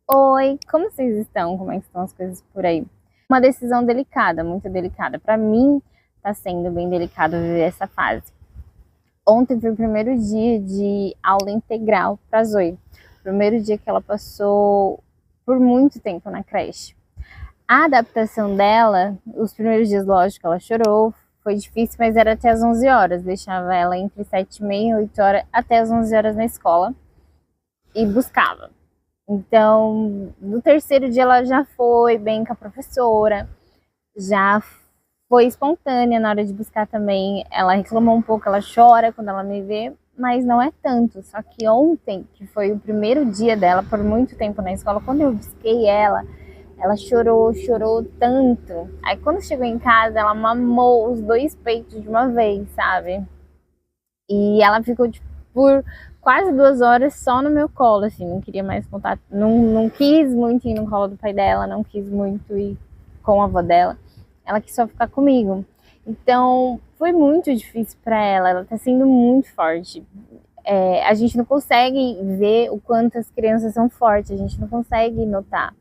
Oi, como vocês estão? Como é que estão as coisas por aí? Uma decisão delicada, muito delicada. Para mim, tá sendo bem delicado viver essa fase. Ontem foi o primeiro dia de aula integral para Zoe. Primeiro dia que ela passou por muito tempo na creche. A adaptação dela, os primeiros dias, lógico, ela chorou, foi difícil, mas era até as 11 horas. Deixava ela entre 7h30 e 8 horas até as 11 horas na escola e buscava. Então, no terceiro dia ela já foi bem com a professora, já foi espontânea na hora de buscar também. Ela reclamou um pouco, ela chora quando ela me vê, mas não é tanto. Só que ontem, que foi o primeiro dia dela por muito tempo na escola, quando eu busquei ela chorou tanto. Aí quando chegou em casa, ela mamou os dois peitos de uma vez, sabe? E ela ficou tipo, por quase 2 horas só no meu colo, assim, não queria mais contato, não quis muito ir no colo do pai dela, não quis muito ir com a avó dela, ela quis só ficar comigo. Então foi muito difícil para ela tá sendo muito forte. A gente não consegue ver o quanto as crianças são fortes, a gente não consegue notar.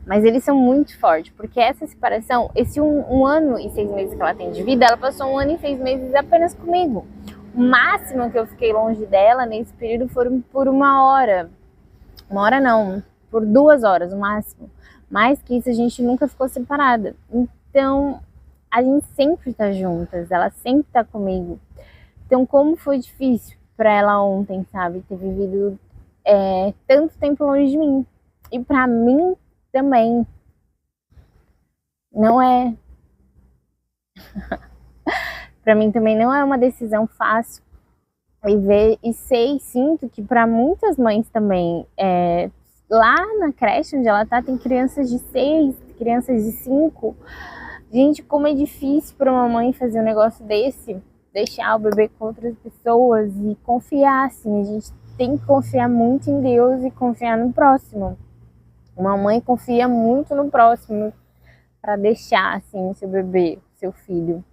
Mas eles são muito fortes, porque essa separação, esse um ano e 6 meses que ela tem de vida, ela passou 1 ano e 6 meses apenas comigo. O máximo que eu fiquei longe dela nesse período foram por 1 hora. 1 hora não, por 2 horas, o máximo. Mais que isso, a gente nunca ficou separada. Então, a gente sempre tá juntas, ela sempre tá comigo. Então, como foi difícil para ela ontem, sabe? Ter vivido tanto tempo longe de mim. E para mim também. Não é. Para mim também não é uma decisão fácil. E sei, sinto que para muitas mães também, lá na creche onde ela tá, tem crianças de 6, crianças de 5. Gente, como é difícil para uma mãe fazer um negócio desse, deixar o bebê com outras pessoas e confiar, assim. A gente tem que confiar muito em Deus e confiar no próximo. Uma mãe confia muito no próximo para deixar, assim, o seu bebê, seu filho.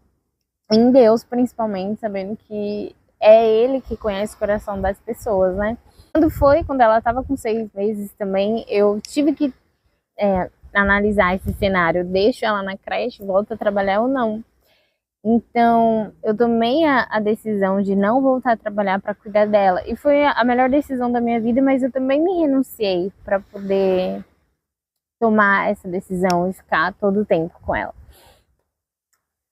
Em Deus, principalmente, sabendo que é Ele que conhece o coração das pessoas, né? Quando ela estava com 6 meses também, eu tive que analisar esse cenário. Deixo ela na creche, volto a trabalhar ou não? Então, eu tomei a decisão de não voltar a trabalhar para cuidar dela. E foi a melhor decisão da minha vida, mas eu também me renunciei para poder tomar essa decisão e ficar todo o tempo com ela.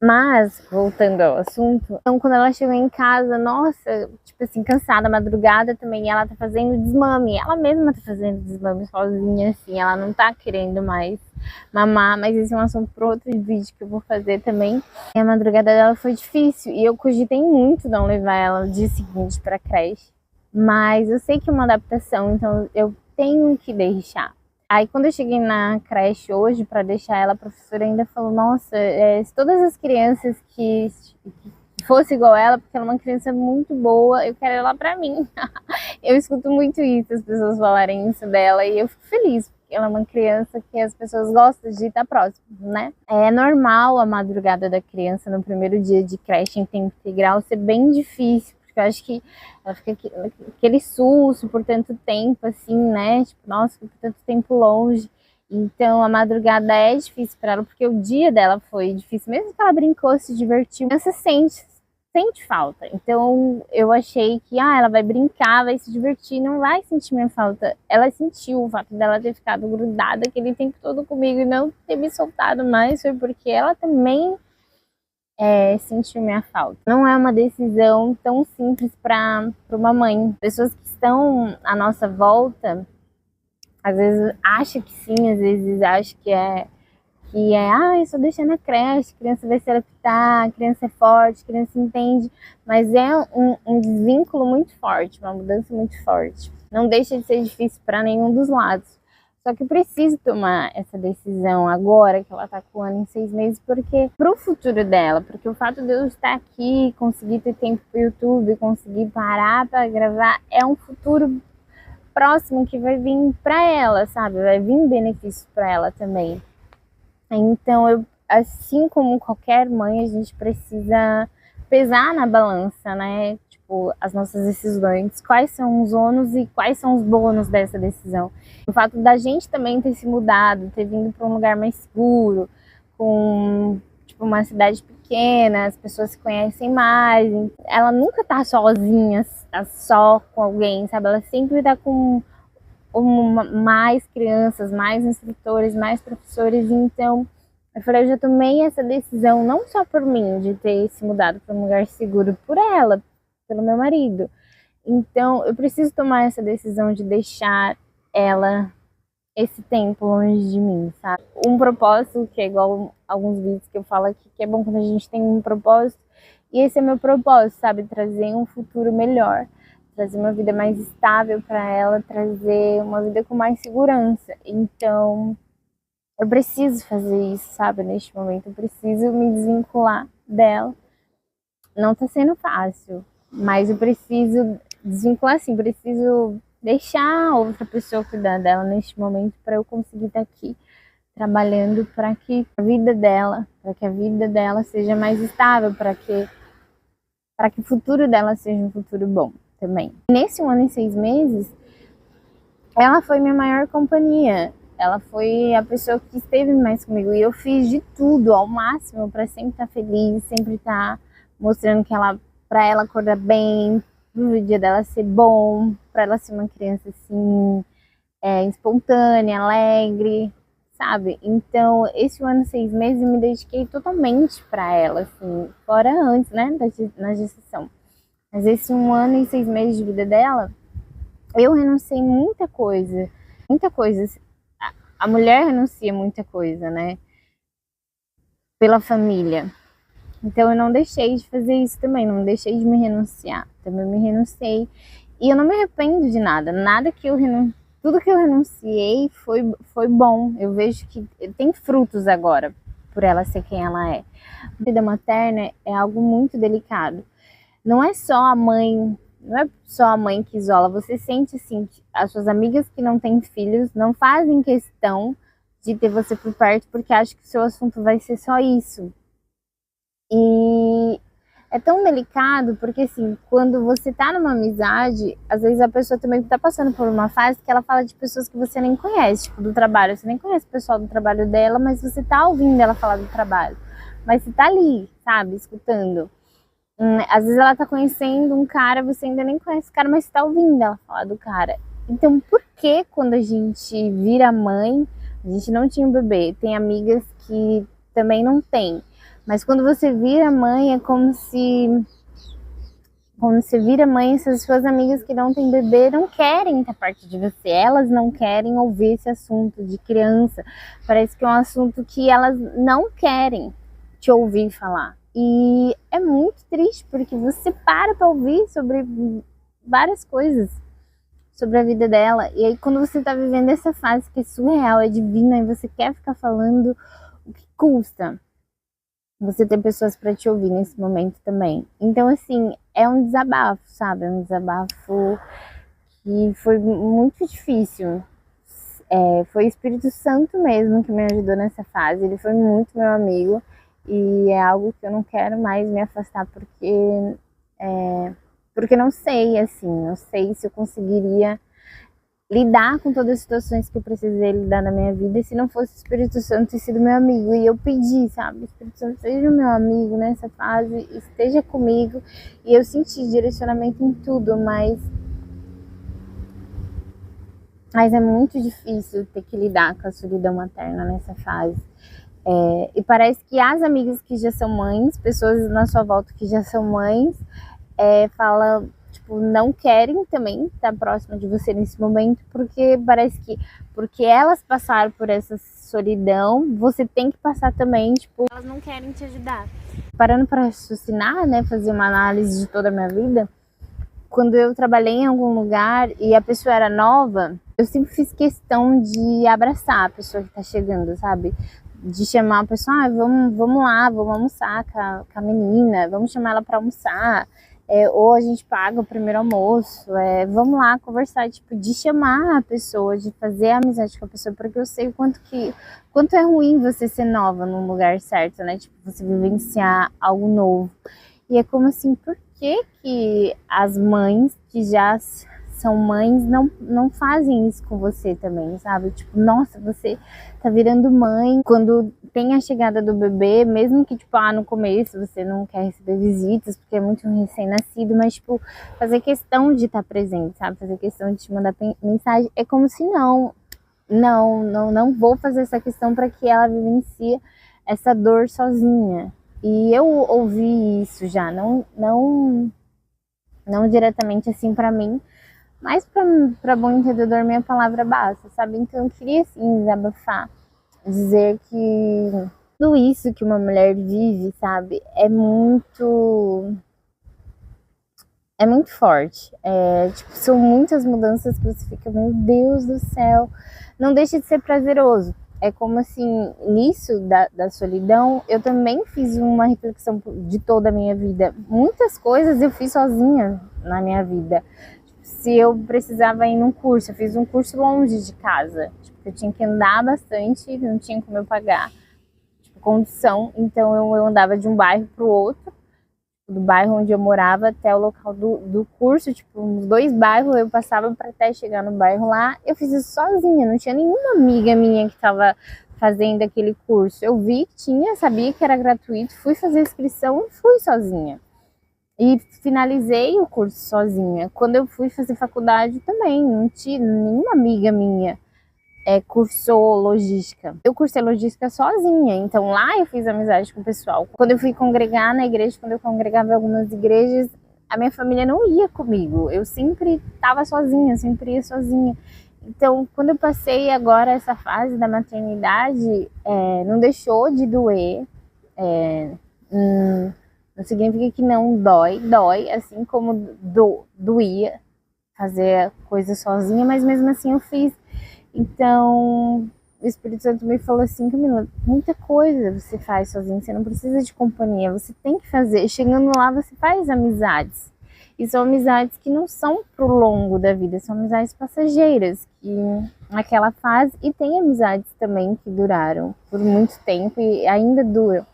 Mas, voltando ao assunto, então quando ela chegou em casa, nossa, tipo assim, cansada, madrugada também, ela tá fazendo desmame. Ela mesma tá fazendo desmame sozinha, assim, ela não tá querendo mais mamar, mas esse é um assunto para outro vídeo que eu vou fazer também. E a madrugada dela foi difícil e eu cogitei muito não levar ela no dia seguinte pra creche. Mas eu sei que é uma adaptação, então eu tenho que deixar. Aí quando eu cheguei na creche hoje para deixar ela, a professora ainda falou, nossa, se todas as crianças que fosse igual ela, porque ela é uma criança muito boa, eu quero ela para mim. Eu escuto muito isso, as pessoas falarem isso dela, e eu fico feliz, porque ela é uma criança que as pessoas gostam de estar próximo, né? É normal a madrugada da criança no primeiro dia de creche em tempo integral ser bem difícil, porque eu acho que ela fica aquele susto por tanto tempo, assim, né? Tipo, nossa, por tanto tempo longe. Então a madrugada é difícil para ela, porque o dia dela foi difícil, mesmo que ela brincou, se divertiu. A criança sente falta. Então eu achei que ela vai brincar, vai se divertir, não vai sentir minha falta. Ela sentiu o fato dela ter ficado grudada aquele tempo todo comigo e não ter me soltado mais, foi porque ela também sentiu minha falta. Não é uma decisão tão simples para uma mãe. Pessoas que estão à nossa volta, às vezes acham que sim, às vezes acham eu só deixar na creche, a criança vai se adaptar, a criança é forte, a criança entende, mas é um desvínculo muito forte, uma mudança muito forte. Não deixa de ser difícil para nenhum dos lados. Só que eu preciso tomar essa decisão agora, que ela tá com 1 ano e 6 meses, porque pro futuro dela, porque o fato de eu estar aqui, conseguir ter tempo pro YouTube, conseguir parar para gravar, é um futuro próximo que vai vir para ela, sabe? Vai vir benefício para ela também. Então, assim como qualquer mãe, a gente precisa pesar na balança, né? Tipo, as nossas decisões, quais são os ônus e quais são os bônus dessa decisão. O fato da gente também ter se mudado, ter vindo para um lugar mais seguro, com tipo uma cidade pequena, as pessoas se conhecem mais. Ela nunca tá sozinha, tá só com alguém, sabe? Ela sempre tá com mais crianças, mais instrutores, mais professores. Então, eu falei, eu já tomei essa decisão não só por mim, de ter se mudado para um lugar seguro, por ela, pelo meu marido. Então, eu preciso tomar essa decisão de deixar ela esse tempo longe de mim, sabe? Um propósito, que é igual alguns vídeos que eu falo aqui, que é bom quando a gente tem um propósito, e esse é meu propósito, sabe? Trazer um futuro melhor, trazer uma vida mais estável para ela, trazer uma vida com mais segurança. Então, eu preciso fazer isso, sabe? Neste momento, eu preciso me desvincular dela. Não tá sendo fácil, mas eu preciso desvincular, assim, preciso deixar outra pessoa cuidar dela neste momento para eu conseguir estar aqui trabalhando para que a vida dela seja mais estável, para que o futuro dela seja um futuro bom também. Nesse 1 ano e 6 meses, ela foi minha maior companhia. Ela foi a pessoa que esteve mais comigo e eu fiz de tudo ao máximo para sempre estar feliz, sempre estar mostrando que para ela acordar bem, pro dia dela ser bom, para ela ser uma criança assim, espontânea, alegre, sabe? Então, esse 1 ano e 6 meses eu me dediquei totalmente para ela, assim, fora antes, né, na gestação. Mas esse 1 ano e 6 meses de vida dela, eu renunciei muita coisa. A mulher renuncia muita coisa, né? Pela família. Então eu não deixei de fazer isso também, não deixei de me renunciar. Também me renunciei. E eu não me arrependo de nada. Tudo que eu renunciei foi bom. Eu vejo que tem frutos agora, por ela ser quem ela é. A vida materna é algo muito delicado. Não é só a mãe que isola. Você sente assim, que as suas amigas que não têm filhos não fazem questão de ter você por perto porque acham que o seu assunto vai ser só isso. E é tão delicado porque, assim, quando você tá numa amizade, às vezes a pessoa também tá passando por uma fase que ela fala de pessoas que você nem conhece, tipo, do trabalho. Você nem conhece o pessoal do trabalho dela, mas você tá ouvindo ela falar do trabalho. Mas você tá ali, sabe, escutando. Às vezes ela tá conhecendo um cara, você ainda nem conhece o cara, mas você tá ouvindo ela falar do cara. Então, por que quando a gente vira mãe, a gente não tinha um bebê? Tem amigas que também não tem. Mas quando você vira mãe, é como se... Quando você vira mãe, essas suas amigas que não têm bebê não querem estar perto de você. Elas não querem ouvir esse assunto de criança. Parece que é um assunto que elas não querem te ouvir falar. E é muito triste, porque você para ouvir sobre várias coisas, sobre a vida dela. E aí quando você tá vivendo essa fase que é surreal, é divina, e você quer ficar falando, o que custa você ter pessoas para te ouvir nesse momento também. Então, assim, é um desabafo, sabe? É um desabafo que foi muito difícil. Foi o Espírito Santo mesmo que me ajudou nessa fase. Ele foi muito meu amigo. E é algo que eu não quero mais me afastar, porque não sei, assim, não sei se eu conseguiria lidar com todas as situações que eu precisei lidar na minha vida se não fosse o Espírito Santo ter sido meu amigo. E eu pedi, sabe, o Espírito Santo seja meu amigo nessa fase, esteja comigo. E eu senti direcionamento em tudo, mas é muito difícil ter que lidar com a solidão materna nessa fase. E parece que as amigas que já são mães, pessoas na sua volta que já são mães, falam, tipo, não querem também estar próxima de você nesse momento, porque parece que, porque elas passaram por essa solidão, você tem que passar também, tipo, elas não querem te ajudar. Parando para raciocinar, né, fazer uma análise de toda a minha vida, quando eu trabalhei em algum lugar e a pessoa era nova, eu sempre fiz questão de abraçar a pessoa que tá chegando, sabe? De chamar a pessoa, vamos lá, vamos almoçar com a menina, vamos chamar ela para almoçar, ou a gente paga o primeiro almoço, vamos lá conversar, tipo, de chamar a pessoa, de fazer amizade com a pessoa, porque eu sei o quanto é ruim você ser nova num lugar certo, né? Tipo, você vivenciar algo novo. E é como assim, por que as mães que já são mães não fazem isso com você também, sabe? Tipo, nossa, você tá virando mãe. Quando tem a chegada do bebê, mesmo que, tipo, no começo você não quer receber visitas, porque é muito recém-nascido, mas, tipo, fazer questão de estar presente, sabe? Fazer questão de te mandar mensagem. É como se não vou fazer essa questão para que ela vivencie essa dor sozinha. E eu ouvi isso já, não diretamente assim para mim, mas para bom entendedor minha palavra basta, sabe? Então eu queria assim desabafar, dizer que tudo isso que uma mulher vive, sabe, é muito forte. Tipo, são muitas mudanças que você fica, meu Deus do céu, não deixa de ser prazeroso. É como assim, nisso da solidão, eu também fiz uma reflexão de toda a minha vida. Muitas coisas eu fiz sozinha na minha vida. Se eu precisava ir num curso, eu fiz um curso longe de casa. Tipo, eu tinha que andar bastante, não tinha como eu pagar, tipo, condição. Então eu andava de um bairro para o outro, do bairro onde eu morava até o local do curso, tipo, uns 2 bairros eu passava para até chegar no bairro lá. Eu fiz isso sozinha, não tinha nenhuma amiga minha que estava fazendo aquele curso. Eu vi que tinha, sabia que era gratuito, fui fazer a inscrição e fui sozinha. E finalizei o curso sozinha. Quando eu fui fazer faculdade também, não tinha nenhuma amiga minha cursou logística. Eu cursei logística sozinha, então lá eu fiz amizade com o pessoal. Quando eu fui congregar na igreja, quando eu congregava em algumas igrejas, a minha família não ia comigo. Eu sempre estava sozinha, sempre ia sozinha. Então, quando eu passei agora essa fase da maternidade, não deixou de doer. Não significa que não dói, assim como doía fazer coisa sozinha, mas mesmo assim eu fiz. Então, o Espírito Santo me falou assim, Camila, muita coisa você faz sozinho, você não precisa de companhia, você tem que fazer. Chegando lá, você faz amizades. E são amizades que não são pro longo da vida, são amizades passageiras, que naquela fase, e tem amizades também que duraram por muito tempo e ainda duram.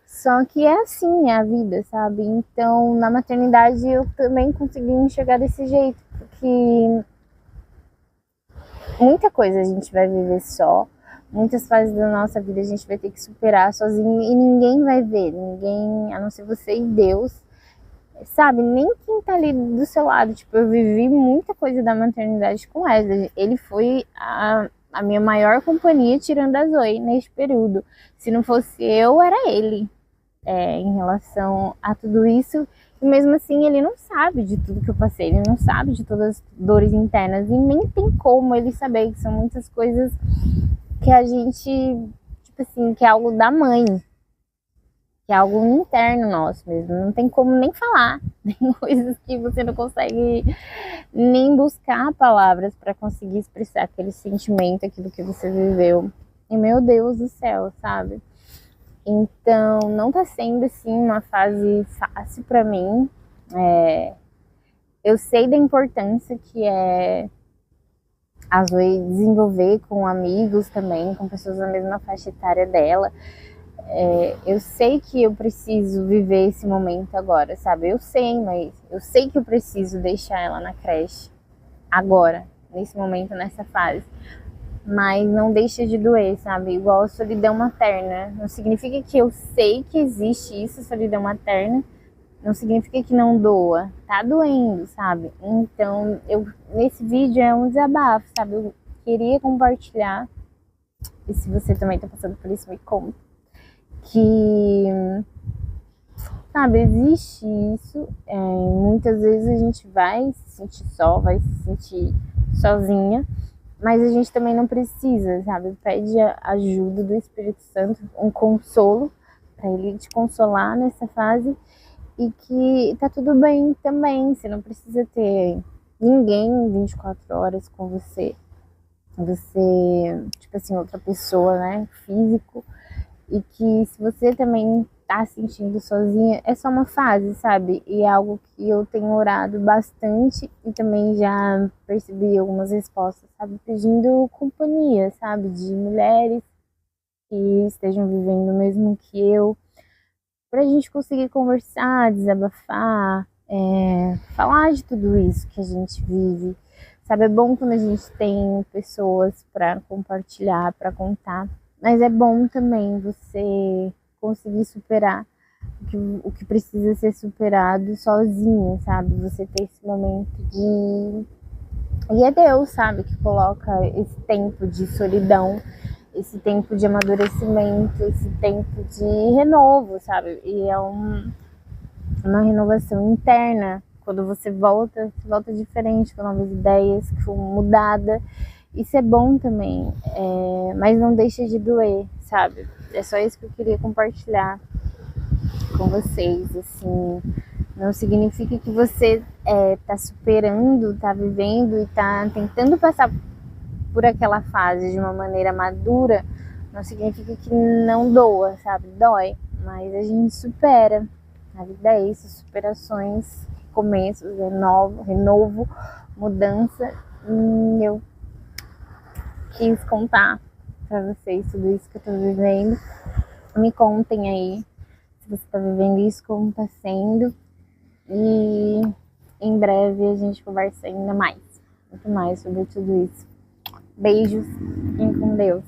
Só que é assim, é a vida, sabe? Então, na maternidade eu também consegui enxergar desse jeito, porque muita coisa a gente vai viver só, muitas fases da nossa vida a gente vai ter que superar sozinho e ninguém vai ver, ninguém, a não ser você e Deus, sabe? Nem quem tá ali do seu lado. Tipo, eu vivi muita coisa da maternidade com Wesley. Ele foi a minha maior companhia, tirando a Zoe, neste período. Se não fosse eu, era ele. Em relação a tudo isso, e mesmo assim ele não sabe de tudo que eu passei, ele não sabe de todas as dores internas e nem tem como ele saber, que são muitas coisas que a gente, tipo assim, que é algo da mãe, que é algo interno nosso mesmo, não tem como nem falar, tem coisas que você não consegue nem buscar palavras para conseguir expressar aquele sentimento, aquilo que você viveu. E meu Deus do céu, sabe? Então, não tá sendo, assim, uma fase fácil para mim. Eu sei da importância que é a Zoe desenvolver com amigos também, com pessoas da mesma faixa etária dela. Eu sei que eu preciso viver esse momento agora, sabe? Eu sei, mas eu sei que eu preciso deixar ela na creche agora, nesse momento, nessa fase. Mas não deixa de doer, sabe? Igual a solidão materna. Não significa que eu sei que existe isso, solidão materna. Não significa que não doa. Tá doendo, sabe? Então, nesse vídeo é um desabafo, sabe? Eu queria compartilhar. E se você também tá passando por isso, me conta. Que, sabe, existe isso. Muitas vezes a gente vai se sentir só, vai se sentir sozinha. Mas a gente também não precisa, sabe? Pede a ajuda do Espírito Santo, um consolo, para ele te consolar nessa fase e que tá tudo bem também. Você não precisa ter ninguém 24 horas com você. Você, tipo assim, outra pessoa, né? Físico. E que se você também tá sentindo sozinha, é só uma fase, sabe? E é algo que eu tenho orado bastante e também já percebi algumas respostas, sabe? Pedindo companhia, sabe? De mulheres que estejam vivendo o mesmo que eu. pra gente conseguir conversar, desabafar, falar de tudo isso que a gente vive. Sabe, é bom quando a gente tem pessoas para compartilhar, para contar, mas é bom também você conseguir superar o que precisa ser superado sozinho, sabe? Você ter esse momento de. E é Deus, sabe, que coloca esse tempo de solidão, esse tempo de amadurecimento, esse tempo de renovo, sabe? E é uma renovação interna. Quando você volta diferente, com novas ideias, com mudada. Isso é bom também, mas não deixa de doer, sabe? É só isso que eu queria compartilhar com vocês, assim. Não significa que você tá superando, tá vivendo e tá tentando passar por aquela fase de uma maneira madura. Não significa que não doa, sabe? Dói, mas a gente supera. A vida é isso, superações, começos, renovo, mudança. E eu quis contar pra vocês tudo isso que eu tô vivendo. Me contem aí se você tá vivendo isso, como tá sendo. E em breve a gente conversa ainda mais, muito mais sobre tudo isso. Beijos, fiquem com Deus.